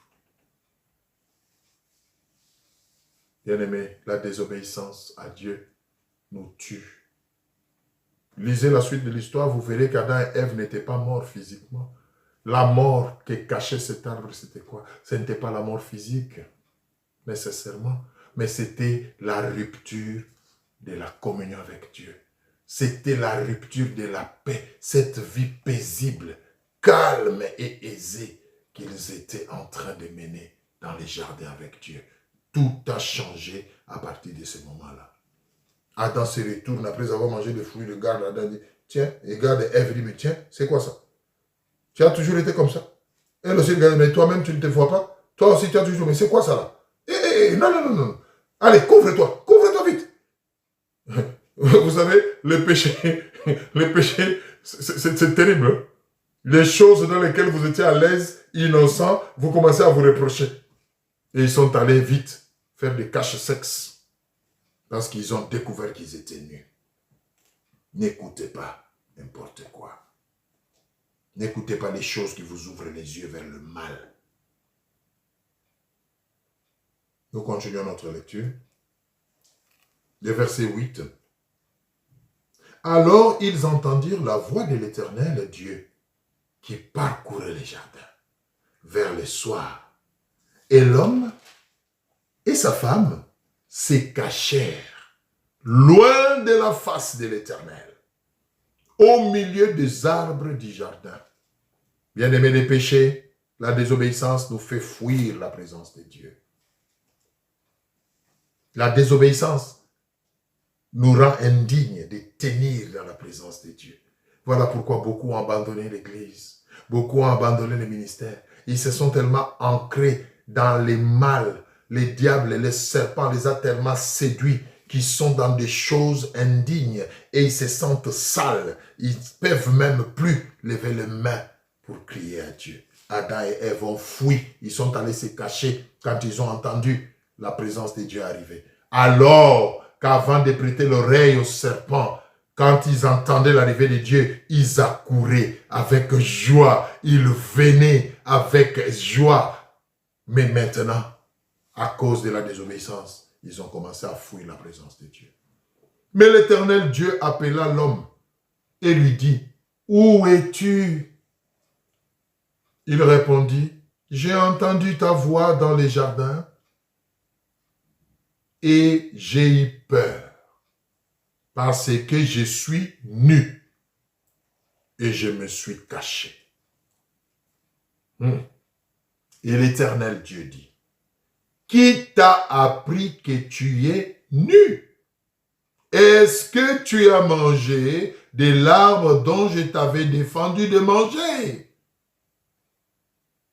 Bien-aimé, la désobéissance à Dieu nous tue. Lisez la suite de l'histoire, vous verrez qu'Adam et Ève n'étaient pas morts physiquement. La mort que cachait cet arbre, c'était quoi? Ce n'était pas la mort physique, nécessairement, mais c'était la rupture de la communion avec Dieu. C'était la rupture de la paix, cette vie paisible, calme et aisée qu'ils étaient en train de mener dans les jardins avec Dieu. Tout a changé à partir de ce moment-là. Adam se retourne après avoir mangé des fruits, regarde Adam dit, tiens, et regarde Ève dit, mais tiens, c'est quoi ça? Tu as toujours été comme ça. Elle aussi regarde, mais toi-même tu ne te vois pas. Toi aussi tu as toujours, mais c'est quoi ça là? Non. Allez, couvre-toi vite. Vous savez, le péché, c'est terrible. Les choses dans lesquelles vous étiez à l'aise, innocent, vous commencez à vous reprocher. Et ils sont allés vite faire des caches-sexes parce qu'ils ont découvert qu'ils étaient nus. N'écoutez pas n'importe quoi. N'écoutez pas les choses qui vous ouvrent les yeux vers le mal. Nous continuons notre lecture. Le verset 8. Alors ils entendirent la voix de l'Éternel Dieu qui parcourait les jardins vers le soir. Et l'homme et sa femme se cachèrent loin de la face de l'Éternel, au milieu des arbres du jardin. Bien-aimés, les péchés, la désobéissance nous fait fuir la présence de Dieu. La désobéissance nous rend indignes de tenir dans la présence de Dieu. Voilà pourquoi beaucoup ont abandonné l'Église, beaucoup ont abandonné le ministère. Ils se sont tellement ancrés dans les mal, les diables, les serpents les a tellement séduits qu'ils sont dans des choses indignes et ils se sentent sales. Ils ne peuvent même plus lever les mains pour crier à Dieu. Adam et Ève ont fui, ils sont allés se cacher quand ils ont entendu la présence de Dieu arriver. Alors qu'avant de prêter l'oreille au serpent, quand ils entendaient l'arrivée de Dieu, ils accouraient avec joie, ils venaient avec joie. Mais maintenant, à cause de la désobéissance, ils ont commencé à fuir la présence de Dieu. Mais l'Éternel Dieu appela l'homme et lui dit, « Où es-tu » Il répondit, « J'ai entendu ta voix dans les jardins et j'ai eu peur parce que je suis nu et je me suis caché. » Et l'Éternel Dieu dit, « Qui t'a appris que tu es nu? Est-ce que tu as mangé de l'arbre dont je t'avais défendu de manger? »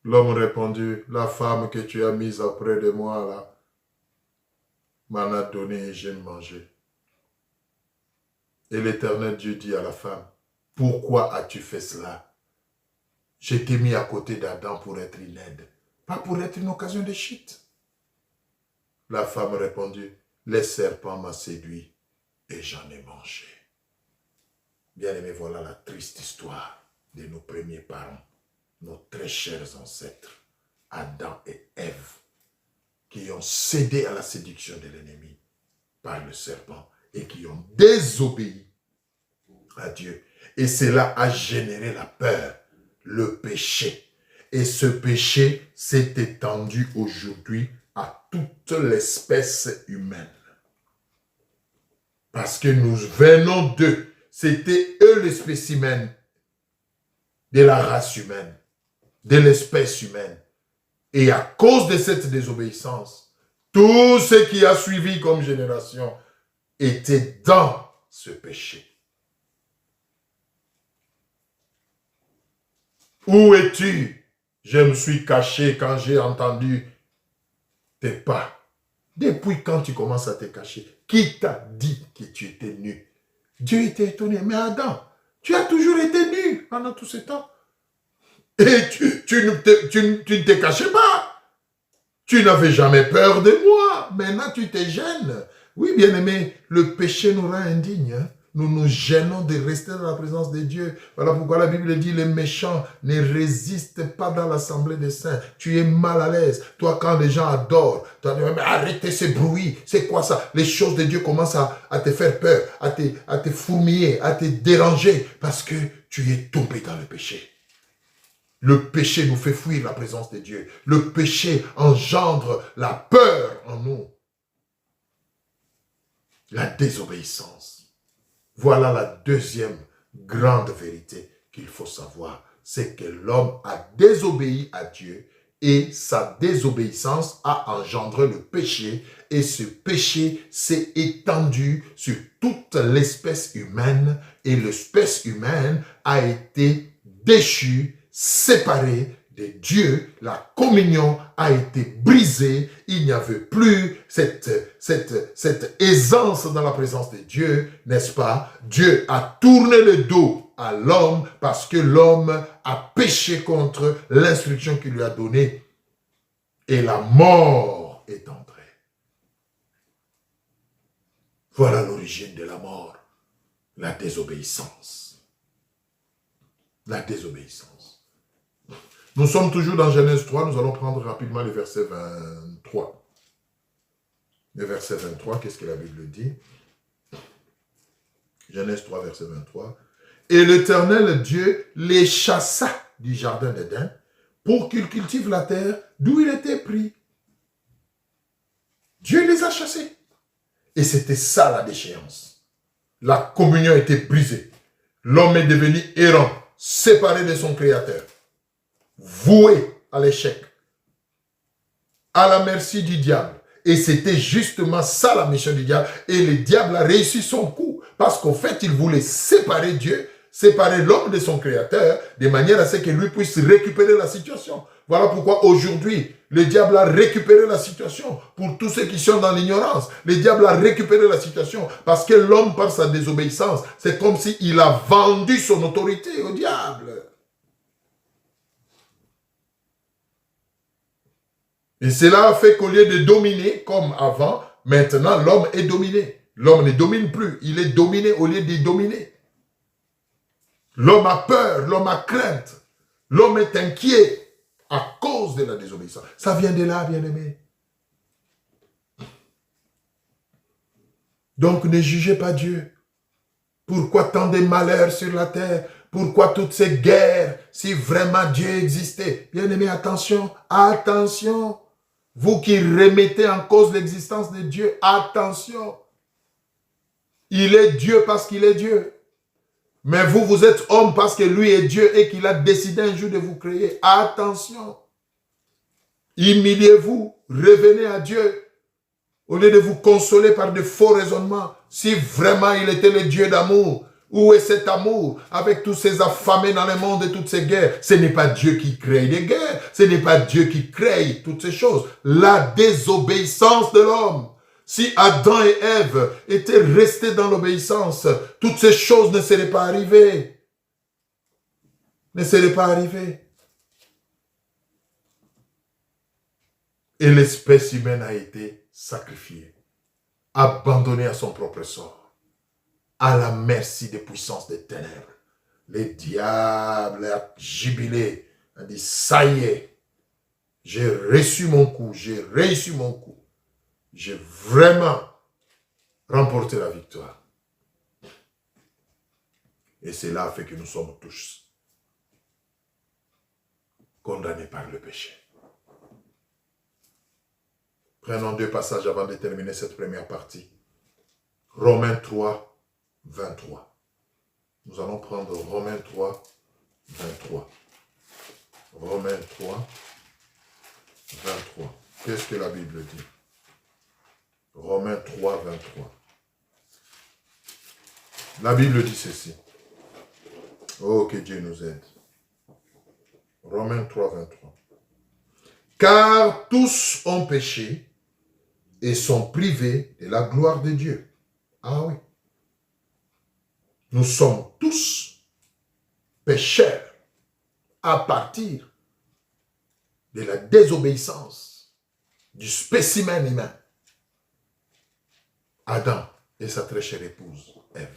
L'homme répondit, « La femme que tu as mise auprès de moi, là, m'en a donné et j'ai mangé. » Et l'Éternel Dieu dit à la femme, « Pourquoi as-tu fait cela? Je t'ai mis à côté d'Adam pour être une aide, pas pour être une occasion de chute. » La femme répondit, « Le serpent m'a séduit et j'en ai mangé. » Bien-aimés, voilà la triste histoire de nos premiers parents, nos très chers ancêtres, Adam et Ève, qui ont cédé à la séduction de l'ennemi par le serpent et qui ont désobéi à Dieu. Et cela a généré la peur, le péché. Et ce péché s'est étendu aujourd'hui à toute l'espèce humaine. Parce que nous venons d'eux. C'était eux les spécimens de la race humaine, de l'espèce humaine. Et à cause de cette désobéissance, tout ce qui a suivi comme génération était dans ce péché. Où es-tu? Je me suis caché quand j'ai entendu tes pas. Depuis quand tu commences à te cacher? Qui t'a dit que tu étais nu? Dieu était étonné. Mais Adam, tu as toujours été nu pendant tout ce temps. Et tu ne te cachais pas. Tu n'avais jamais peur de moi. Maintenant, tu te gênes. Oui, bien-aimé, le péché nous rend indignes. Hein? Nous nous gênons de rester dans la présence de Dieu. Voilà pourquoi la Bible dit, les méchants ne résistent pas dans l'assemblée des saints. Tu es mal à l'aise. Toi, quand les gens adorent, tu dis, mais arrêtez ces bruits. C'est quoi ça? Les choses de Dieu commencent à te faire peur, à te fourmiller, à te déranger, parce que tu es tombé dans le péché. Le péché nous fait fuir la présence de Dieu. Le péché engendre la peur en nous. La désobéissance. Voilà la deuxième grande vérité qu'il faut savoir. C'est que l'homme a désobéi à Dieu et sa désobéissance a engendré le péché. Et ce péché s'est étendu sur toute l'espèce humaine. Et l'espèce humaine a été déchue, séparée de Dieu. La communion a été brisée. Il n'y avait plus cette aisance dans la présence de Dieu, n'est-ce pas? Dieu a tourné le dos à l'homme parce que l'homme a péché contre l'instruction qu'il lui a donnée. Et la mort est entrée. Voilà l'origine de la mort. La désobéissance. La désobéissance. Nous sommes toujours dans Genèse 3, nous allons prendre rapidement le verset 23. Le verset 23, qu'est-ce que la Bible dit? Genèse 3, verset 23. Et l'Éternel Dieu les chassa du jardin d'Éden pour qu'ils cultivent la terre d'où il était pris. Dieu les a chassés. Et c'était ça la déchéance. La communion était brisée. L'homme est devenu errant, séparé de son Créateur, voué à l'échec, à la merci du diable. Et c'était justement ça la mission du diable. Et le diable a réussi son coup. Parce qu'en fait, il voulait séparer Dieu, séparer l'homme de son Créateur, de manière à ce que lui puisse récupérer la situation. Voilà pourquoi aujourd'hui, le diable a récupéré la situation. Pour tous ceux qui sont dans l'ignorance, le diable a récupéré la situation. Parce que l'homme, par sa désobéissance, c'est comme s'il a vendu son autorité au diable. Et cela a fait qu'au lieu de dominer comme avant, maintenant l'homme est dominé. L'homme ne domine plus, il est dominé au lieu de dominer. L'homme a peur, l'homme a crainte. L'homme est inquiet à cause de la désobéissance. Ça vient de là, bien-aimé. Donc ne jugez pas Dieu. Pourquoi tant de malheurs sur la terre? Pourquoi toutes ces guerres si vraiment Dieu existait? Bien-aimé, attention, attention. Vous qui remettez en cause l'existence de Dieu, attention. Il est Dieu parce qu'il est Dieu. Mais vous, vous êtes homme parce que lui est Dieu et qu'il a décidé un jour de vous créer. Attention. Humiliez-vous, revenez à Dieu. Au lieu de vous consoler par de faux raisonnements. Si vraiment il était le Dieu d'amour, où est cet amour avec tous ces affamés dans le monde et toutes ces guerres? Ce n'est pas Dieu qui crée des guerres. Ce n'est pas Dieu qui crée toutes ces choses. La désobéissance de l'homme. Si Adam et Ève étaient restés dans l'obéissance, toutes ces choses ne seraient pas arrivées. Ne seraient pas arrivées. Et l'espèce humaine a été sacrifiée, abandonnée à son propre sort, à la merci des puissances des ténèbres. Le diable a jubilé, a dit, ça y est, j'ai reçu mon coup, j'ai réussi mon coup. J'ai vraiment remporté la victoire. Et cela a fait que nous sommes tous condamnés par le péché. Prenons deux passages avant de terminer cette première partie. Romains 3, 23. Nous allons prendre Romains 3, 23. Romains 3, 23. Qu'est-ce que la Bible dit? Romains 3, 23. La Bible dit ceci. Oh, que Dieu nous aide. Romains 3, 23. Car tous ont péché et sont privés de la gloire de Dieu. Ah oui. Nous sommes tous pécheurs à partir de la désobéissance du spécimen humain. Adam et sa très chère épouse, Ève,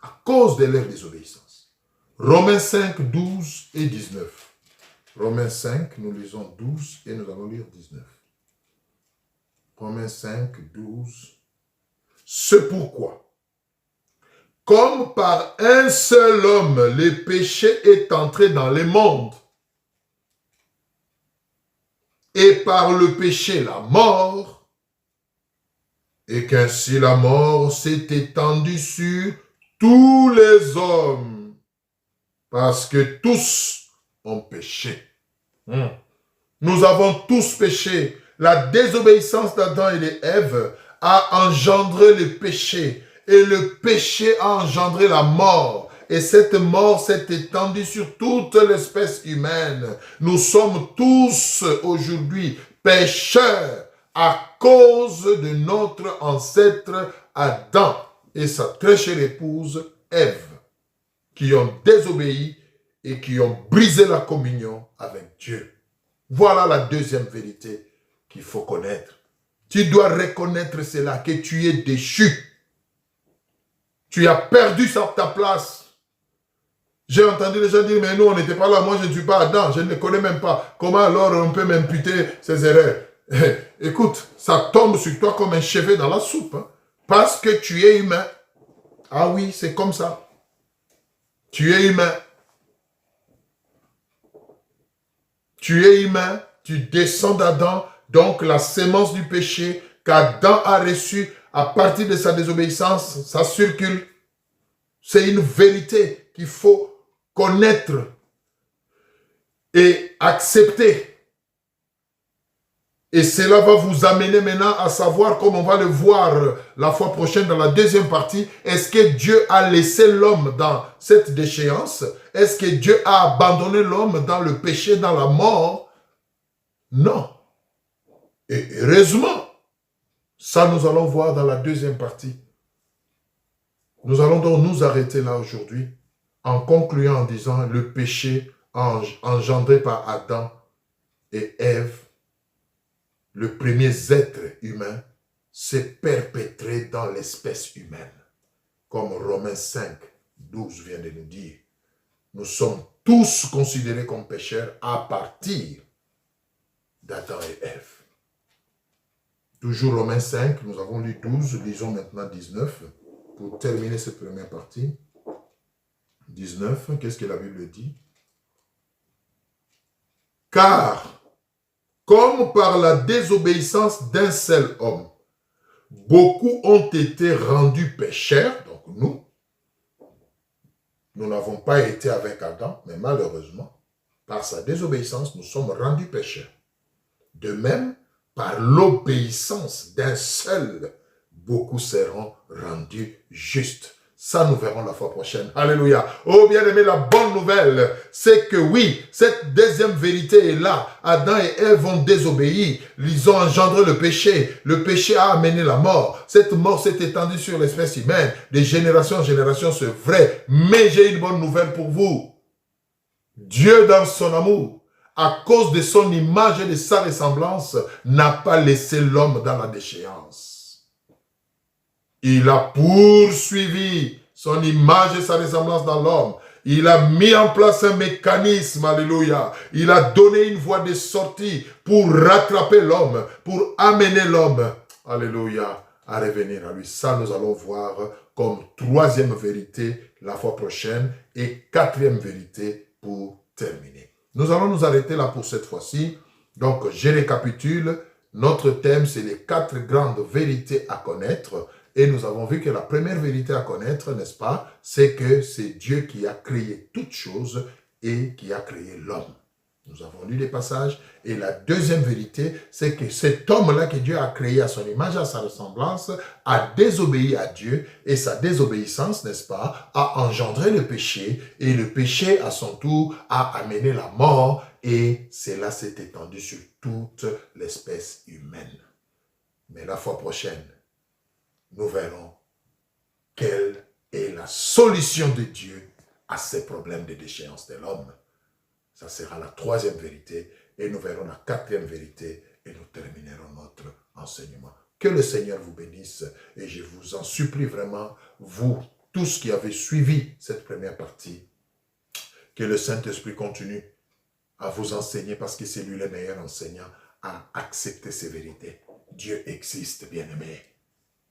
à cause de leur désobéissance. Romains 5, 12 et 19. Romains 5, nous lisons 12 et nous allons lire 19. Romains 5, 12. C'est pourquoi, comme par un seul homme, le péché est entré dans le monde, et par le péché, la mort, et qu'ainsi la mort s'est étendue sur tous les hommes, parce que tous ont péché. Nous avons tous péché. La désobéissance d'Adam et d'Ève a engendré le péché, et le péché a engendré la mort. Et cette mort s'est étendue sur toute l'espèce humaine. Nous sommes tous aujourd'hui pécheurs, à cause de notre ancêtre Adam et sa très chère épouse Ève, qui ont désobéi et qui ont brisé la communion avec Dieu. Voilà la deuxième vérité qu'il faut connaître. Tu dois reconnaître cela, que tu es déchu. Tu as perdu ta place. J'ai entendu les gens dire, mais nous on n'était pas là, moi je ne suis pas Adam, je ne le connais même pas. Comment alors on peut m'imputer ces erreurs? écoute, ça tombe sur toi comme un cheveu dans la soupe. Hein, parce que tu es humain. Ah oui, c'est comme ça. Tu es humain. Tu es humain. Tu descends d'Adam. Donc la sémence du péché qu'Adam a reçue à partir de sa désobéissance, ça circule. C'est une vérité qu'il faut connaître et accepter. Et cela va vous amener maintenant à savoir, comme on va le voir la fois prochaine dans la deuxième partie, est-ce que Dieu a laissé l'homme dans cette déchéance? Est-ce que Dieu a abandonné l'homme dans le péché, dans la mort? Non. Et heureusement, ça nous allons voir dans la deuxième partie. Nous allons donc nous arrêter là aujourd'hui en concluant en disant le péché engendré par Adam et Ève, le premier être humain, s'est perpétré dans l'espèce humaine. Comme Romains 5, 12 vient de nous dire. Nous sommes tous considérés comme pécheurs à partir d'Adam et Ève. Toujours Romains 5, nous avons lu 12, lisons maintenant 19 pour terminer cette première partie. 19, qu'est-ce que la Bible dit? Car, comme par la désobéissance d'un seul homme, beaucoup ont été rendus pécheurs, donc nous n'avons pas été avec Adam, mais malheureusement, par sa désobéissance, nous sommes rendus pécheurs. De même, par l'obéissance d'un seul, beaucoup seront rendus justes. Ça, nous verrons la fois prochaine. Alléluia. Oh, bien-aimé, la bonne nouvelle, c'est que oui, cette deuxième vérité est là. Adam et Ève ont désobéi. Ils ont engendré le péché. Le péché a amené la mort. Cette mort s'est étendue sur l'espèce humaine. De génération en génération, c'est vrai. Mais j'ai une bonne nouvelle pour vous. Dieu, dans son amour, à cause de son image et de sa ressemblance, n'a pas laissé l'homme dans la déchéance. Il a poursuivi son image et sa ressemblance dans l'homme. Il a mis en place un mécanisme, alléluia. Il a donné une voie de sortie pour rattraper l'homme, pour amener l'homme, alléluia, à revenir à lui. Ça, nous allons voir comme troisième vérité la fois prochaine et quatrième vérité pour terminer. Nous allons nous arrêter là pour cette fois-ci. Donc, je récapitule. Notre thème, c'est les 4 grandes vérités à connaître. Et nous avons vu que la première vérité à connaître, n'est-ce pas, c'est que c'est Dieu qui a créé toutes choses et qui a créé l'homme. Nous avons lu les passages. Et la deuxième vérité, c'est que cet homme-là que Dieu a créé à son image, à sa ressemblance, a désobéi à Dieu. Et sa désobéissance, n'est-ce pas, a engendré le péché. Et le péché, à son tour, a amené la mort. Et cela s'est étendu sur toute l'espèce humaine. Mais la fois prochaine, nous verrons quelle est la solution de Dieu à ces problèmes de déchéance de l'homme. Ça sera la troisième vérité et nous verrons la quatrième vérité et nous terminerons notre enseignement. Que le Seigneur vous bénisse et je vous en supplie vraiment, vous, tous qui avez suivi cette première partie, que le Saint-Esprit continue à vous enseigner parce que c'est lui le meilleur enseignant à accepter ces vérités. Dieu existe, bien-aimés.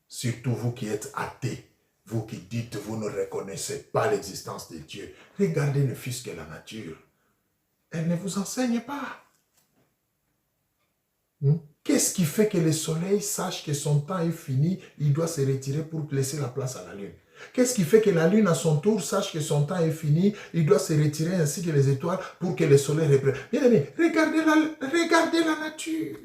Surtout vous qui êtes athées, vous qui dites vous ne reconnaissez pas l'existence de Dieu. Regardez ne fût-ce que la nature. Elle ne vous enseigne pas. Qu'est-ce qui fait que le soleil sache que son temps est fini, il doit se retirer pour laisser la place à la lune? Qu'est-ce qui fait que la lune à son tour sache que son temps est fini, il doit se retirer ainsi que les étoiles pour que le soleil reprenne? Bien aimé, regardez la nature.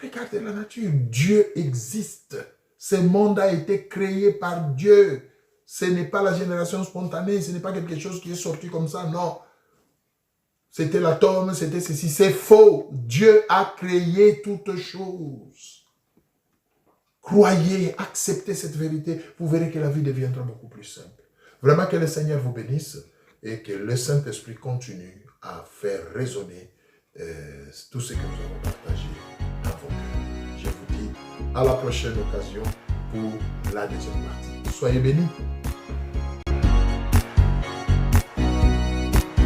Regardez la nature. Dieu existe. Ce monde a été créé par Dieu. Ce n'est pas la génération spontanée, ce n'est pas quelque chose qui est sorti comme ça, non. C'était l'atome, c'était ceci. C'est faux. Dieu a créé toutes choses. Croyez, acceptez cette vérité. Vous verrez que la vie deviendra beaucoup plus simple. Vraiment que le Seigneur vous bénisse et que le Saint-Esprit continue à faire résonner tout ce que nous avons partagé dans vos cœurs. Je vous dis à la prochaine occasion pour la deuxième partie. Soyez bénis.